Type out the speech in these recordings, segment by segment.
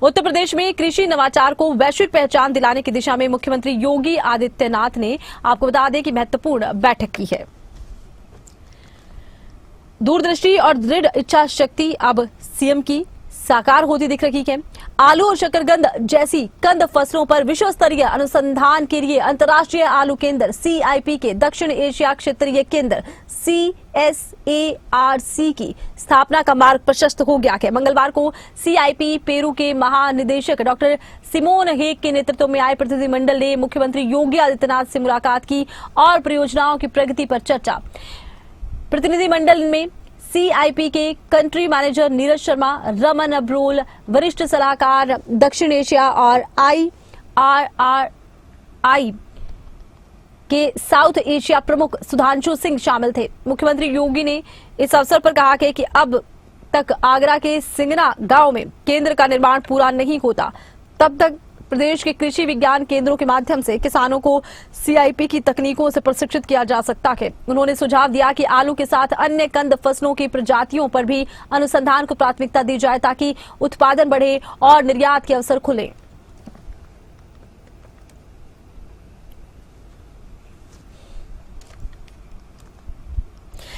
उत्तर प्रदेश में कृषि नवाचार को वैश्विक पहचान दिलाने की दिशा में मुख्यमंत्री योगी आदित्यनाथ ने आपको बता दें कि महत्वपूर्ण बैठक की है। दूरदृष्टि और दृढ़ इच्छा शक्ति अब सीएम की साकार होती दिख रही है। आलू और शकरकंद जैसी कंद फसलों पर विश्व स्तरीय अनुसंधान के लिए अंतर्राष्ट्रीय आलू केंद्र CIP के दक्षिण एशिया क्षेत्रीय केंद्र CSARC की स्थापना का मार्ग प्रशस्त हो गया है। मंगलवार को CIP पेरू के महानिदेशक डॉक्टर सिमोन हेग के नेतृत्व में आए प्रतिनिधिमंडल ने मुख्यमंत्री योगी आदित्यनाथ से मुलाकात की और परियोजनाओं की प्रगति पर चर्चा। प्रतिनिधिमंडल में CIP के कंट्री मैनेजर नीरज शर्मा, रमन अब्रोल, वरिष्ठ सलाहकार दक्षिण एशिया और IRRI के साउथ एशिया प्रमुख सुधांशु सिंह शामिल थे। मुख्यमंत्री योगी ने इस अवसर पर कहा कि अब तक आगरा के सिंगना गांव में केंद्र का निर्माण पूरा नहीं होता, तब तक प्रदेश के कृषि विज्ञान केंद्रों के माध्यम से किसानों को CIP की तकनीकों से प्रशिक्षित किया जा सकता है। उन्होंने सुझाव दिया कि आलू के साथ अन्य कंद फसलों की प्रजातियों पर भी अनुसंधान को प्राथमिकता दी जाए ताकि उत्पादन बढ़े और निर्यात के अवसर खुले।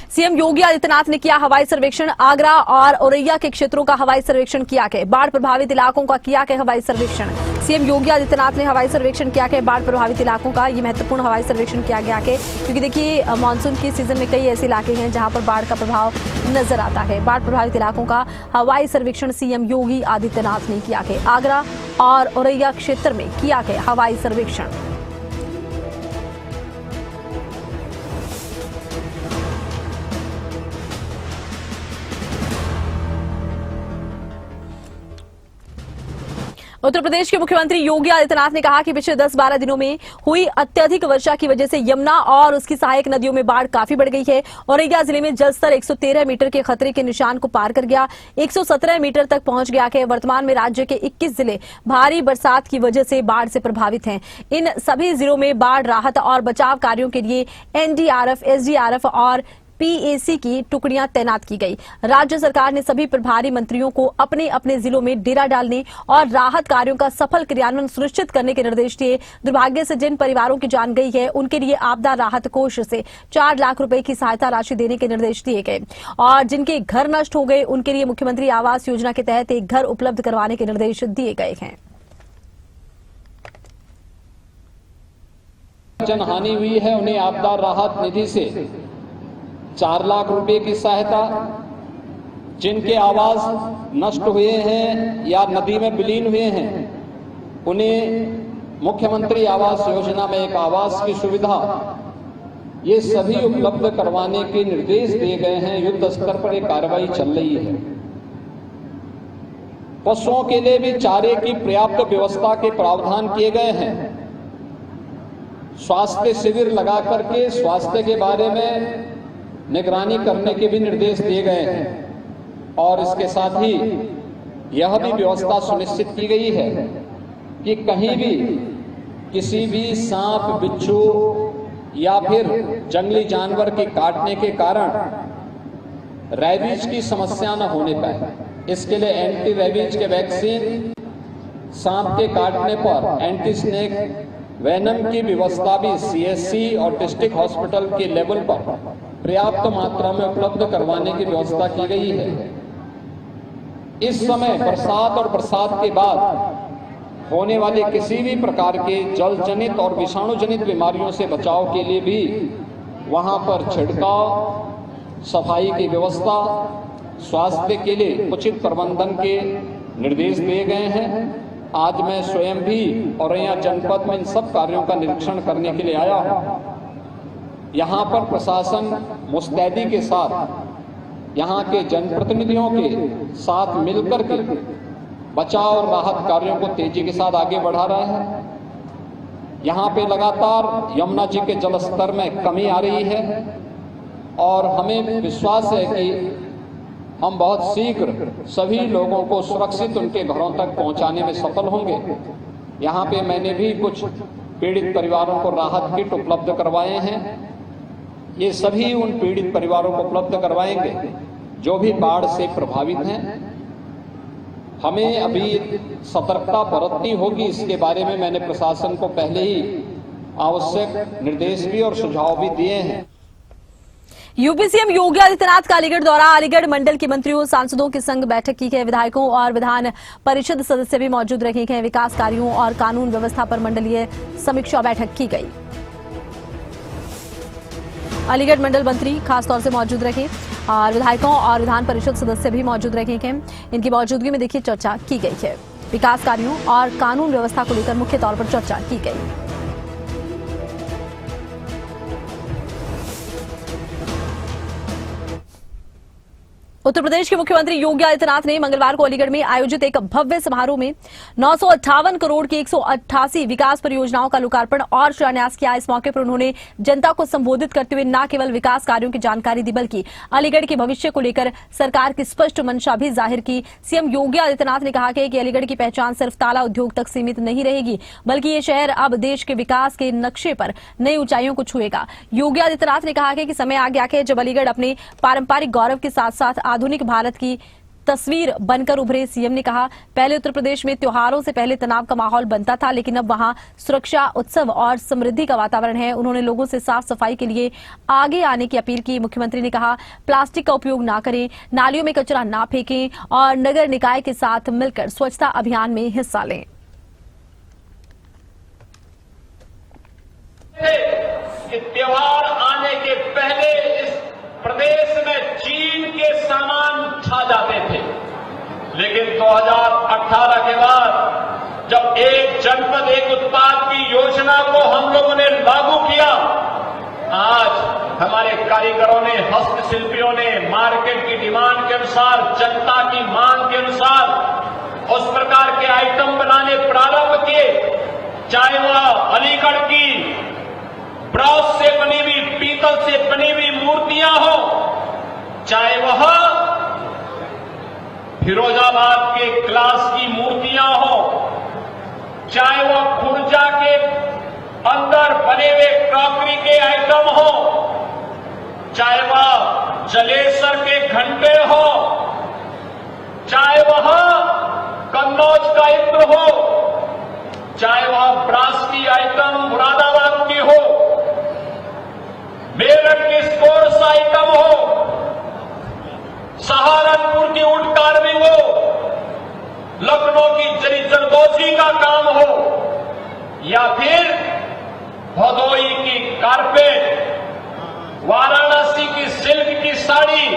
सीएम योगी आदित्यनाथ ने किया हवाई सर्वेक्षण। आगरा और औरैया के क्षेत्रों का हवाई सर्वेक्षण किया गया। बाढ़ प्रभावित इलाकों का किया गया हवाई सर्वेक्षण। सीएम योगी आदित्यनाथ ने हवाई सर्वेक्षण किया है बाढ़ प्रभावित इलाकों का। ये महत्वपूर्ण हवाई सर्वेक्षण किया गया है क्योंकि देखिए मानसून के सीजन में कई ऐसे इलाके हैं जहां पर बाढ़ का प्रभाव नजर आता है। बाढ़ प्रभावित इलाकों का हवाई सर्वेक्षण सीएम योगी आदित्यनाथ ने किया है। आगरा और औरैया क्षेत्र में किया गया हवाई सर्वेक्षण। उत्तर प्रदेश के मुख्यमंत्री योगी आदित्यनाथ ने कहा कि पिछले 10-12 दिनों में हुई अत्यधिक वर्षा की वजह से यमुना और उसकी सहायक नदियों में बाढ़ काफी बढ़ गई है। औरैया जिले में जलस्तर 113 मीटर के खतरे के निशान को पार कर गया, 117 मीटर तक पहुंच गया है। वर्तमान में राज्य के 21 जिले भारी बरसात की वजह से बाढ़ से प्रभावित हैं। इन सभी जिलों में बाढ़ राहत और बचाव कार्यों के लिए NDRF, SDRF और PAC की टुकड़ियां तैनात की गई। राज्य सरकार ने सभी प्रभारी मंत्रियों को अपने अपने जिलों में डेरा डालने और राहत कार्यों का सफल क्रियान्वयन सुनिश्चित करने के निर्देश दिए। दुर्भाग्य से जिन परिवारों की जान गई है उनके लिए आपदा राहत कोष से 4 लाख रुपए की सहायता राशि देने के निर्देश दिए गए और जिनके घर नष्ट हो गए उनके लिए मुख्यमंत्री आवास योजना के तहत एक घर उपलब्ध करवाने के निर्देश दिए गए हैं। जनहानि हुई है उन्हें आपदा राहत निधि से 4 लाख रुपए की सहायता, जिनके आवास नष्ट हुए हैं या नदी में विलीन हुए हैं उन्हें मुख्यमंत्री आवास योजना में एक आवास की सुविधा, ये सभी उपलब्ध करवाने के निर्देश दिए गए हैं। युद्ध स्तर पर एक कार्रवाई चल रही है। पशुओं के लिए भी चारे की पर्याप्त व्यवस्था के प्रावधान किए गए हैं। स्वास्थ्य शिविर लगा करके स्वास्थ्य के बारे में निगरानी करने के भी निर्देश दिए गए हैं और इसके साथ ही यह भी व्यवस्था सुनिश्चित की गई है कि कहीं भी किसी भी सांप, बिच्छू या फिर जंगली जानवर के काटने के कारण रैबीज की समस्या न होने पाए, इसके लिए एंटी रैबीज के वैक्सीन, सांप के काटने पर एंटी स्नेक वेनम की व्यवस्था भी CSC और डिस्ट्रिक्ट हॉस्पिटल के लेवल पर पर्याप्त मात्रा में उपलब्ध करवाने की व्यवस्था की गई है। इस समय बरसात और बरसात के बाद होने वाले किसी भी प्रकार के जल जनित और विषाणु जनित बीमारियों से बचाव के लिए भी वहां पर छिड़काव, सफाई की व्यवस्था, स्वास्थ्य के लिए उचित प्रबंधन के निर्देश दिए गए हैं। आज मैं स्वयं भी औरैया जनपद में इन सब कार्यों का निरीक्षण करने के लिए आया हूं। यहाँ पर प्रशासन मुस्तैदी के साथ यहाँ के जनप्रतिनिधियों के साथ मिलकर के बचाव और राहत कार्यों को तेजी के साथ आगे बढ़ा रहा है। यहाँ पे लगातार यमुना जी के जल स्तर में कमी आ रही है और हमें विश्वास है कि हम बहुत शीघ्र सभी लोगों को सुरक्षित उनके घरों तक पहुंचाने में सफल होंगे। यहाँ पे मैंने भी कुछ पीड़ित परिवारों को राहत किट उपलब्ध करवाए हैं। ये सभी उन पीड़ित परिवारों को उपलब्ध करवाएंगे जो भी बाढ़ से प्रभावित हैं। हमें अभी सतर्कता बरतनी होगी। इसके बारे में मैंने प्रशासन को पहले ही आवश्यक निर्देश भी और सुझाव भी दिए हैं। यूपी सीएम योगी आदित्यनाथ का अलीगढ़ दौरा। अलीगढ़ मंडल के मंत्रियों सांसदों के संग बैठक की गई। विधायकों और विधान परिषद सदस्य भी मौजूद रखे गए। विकास कार्यों और कानून व्यवस्था पर मंडलीय समीक्षा बैठक की गई। अलीगढ़ मंडल मंत्री खासतौर से मौजूद रहे और विधायकों और विधान परिषद सदस्य भी मौजूद रहे हैं। इनकी मौजूदगी में देखिए चर्चा की गई है। विकास कार्यों और कानून व्यवस्था को लेकर मुख्य तौर पर चर्चा की गई। उत्तर प्रदेश के मुख्यमंत्री योगी आदित्यनाथ ने मंगलवार को अलीगढ़ में आयोजित एक भव्य समारोह में 958 करोड़ की 188 विकास परियोजनाओं का लोकार्पण और शिलान्यास किया। इस मौके पर उन्होंने जनता को संबोधित करते हुए न केवल विकास कार्यों की जानकारी दी बल्कि अलीगढ़ के भविष्य को लेकर सरकार की स्पष्ट मंशा भी जाहिर की। सीएम योगी आदित्यनाथ ने कहा कि अलीगढ़ की पहचान सिर्फ ताला उद्योग तक सीमित नहीं रहेगी, बल्कि ये शहर अब देश के विकास के नक्शे पर नई ऊंचाइयों को छुएगा। योगी आदित्यनाथ ने कहा कि समय आ गया है जब अलीगढ़ अपने पारंपरिक गौरव के साथ साथ आधुनिक भारत की तस्वीर बनकर उभरे। सीएम ने कहा, पहले उत्तर प्रदेश में त्योहारों से पहले तनाव का माहौल बनता था, लेकिन अब वहां सुरक्षा, उत्सव और समृद्धि का वातावरण है। उन्होंने लोगों से साफ सफाई के लिए आगे आने की अपील की। मुख्यमंत्री ने कहा, प्लास्टिक का उपयोग ना करें, नालियों में कचरा ना फेंकें और नगर निकाय के साथ मिलकर स्वच्छता अभियान में हिस्सा लें। त्योहार आने के पहले इस प्रदेश में चीन के सामान छा जाते थे, लेकिन 2018 के बाद जब एक जनपद एक उत्पाद की योजना को हम लोगों ने लागू किया, आज हमारे कारीगरों ने, हस्तशिल्पियों ने मार्केट की डिमांड के अनुसार, जनता की मांग के अनुसार उस प्रकार के आइटम बनाने प्रारंभ किए। चाहे वह अलीगढ़ की ब्रॉस से बनी हुई, पीतल से बनी हुई मूर्तियां हो, चाहे वह फिरोजाबाद के ग्लास की मूर्तियां हो, चाहे वह खुर्जा के अंदर बने हुए क्रॉकरी के आइटम हो, चाहे वह जलेसर के घंटे हो, चाहे वह कन्नौज का इत्र हो, चाहे वह ब्रास की आइटम मुरादाबाद की हो, मेरठ की स्पोर्ट्स आइटम हो, सहारनपुर की वुड कार्विंग हो, लखनऊ की जरी जरदोजी का काम हो, या फिर भदोई की कारपेट, वाराणसी की सिल्क की साड़ी,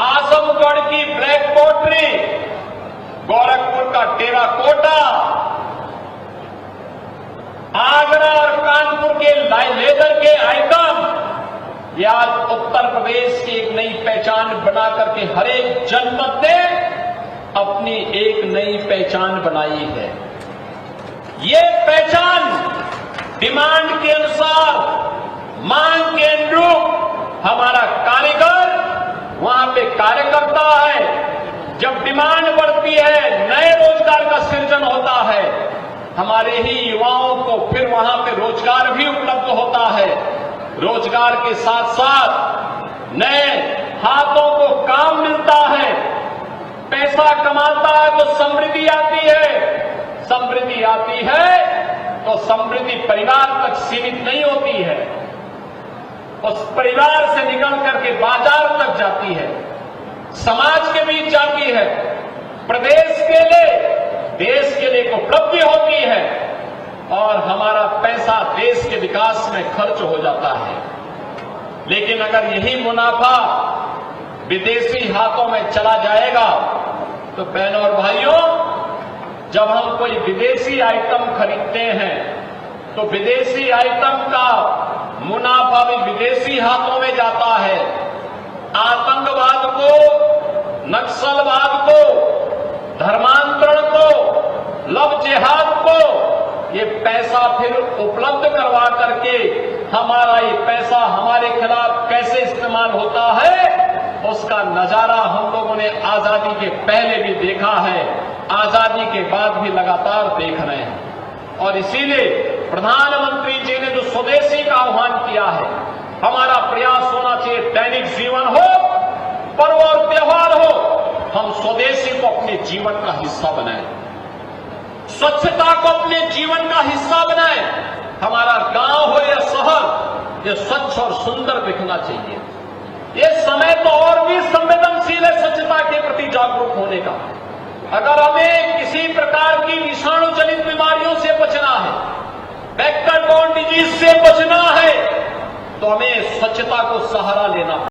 आजमगढ़ की ब्लैक पोट्री, गोरखपुर का टेराकोटा, आगरा और कानपुर के लेदर के आइटम, ये आज उत्तर प्रदेश की एक नई पहचान बना करके हर एक जनपद ने अपनी एक नई पहचान बनाई है। ये पहचान डिमांड के अनुसार, मांग के अनुरूप हमारा कारीगर वहां पे कार्य करता है। जब डिमांड बढ़ती है, नए रोजगार का सृजन होता है, हमारे ही युवाओं को फिर वहां पे रोजगार भी उपलब्ध होता है। रोजगार के साथ साथ नए हाथों को काम मिलता है, पैसा कमाता है तो समृद्धि आती है। समृद्धि आती है तो समृद्धि परिवार तक सीमित नहीं होती है, उस परिवार से निकल करके बाजार तक जाती है, समाज के बीच जाती है, प्रदेश के लिए, देश के लिए उपलब्धि होती है और हमारा पैसा देश के विकास में खर्च हो जाता है। लेकिन अगर यही मुनाफा विदेशी हाथों में चला जाएगा तो बहनों और भाइयों, जब हम कोई विदेशी आइटम खरीदते हैं तो विदेशी आइटम का मुनाफा भी विदेशी हाथों में जाता है। आतंकवाद को, नक्सलवाद को, धर्मांतरण को, लव जिहाद को ये पैसा फिर उपलब्ध करवा करके हमारा ये पैसा हमारे खिलाफ कैसे इस्तेमाल होता है, उसका नजारा हम लोगों ने आजादी के पहले भी देखा है, आजादी के बाद भी लगातार देख रहे हैं। और इसीलिए प्रधानमंत्री जी ने जो स्वदेशी का आह्वान किया है, हमारा प्रयास होना चाहिए दैनिक जीवन हो, पर्व और त्योहार हो, हम स्वदेशी को अपने जीवन का हिस्सा बनाएं, स्वच्छता को अपने जीवन का हिस्सा बनाएं। हमारा गांव हो या शहर, ये स्वच्छ और सुंदर दिखना चाहिए। ये समय तो और भी संवेदनशील है स्वच्छता के प्रति जागरूक होने का। अगर हमें किसी प्रकार की विषाणु जनित बीमारियों से बचना है, वेक्टर बॉर्न डिजीज से बचना है, तो हमें स्वच्छता को सहारा लेना है।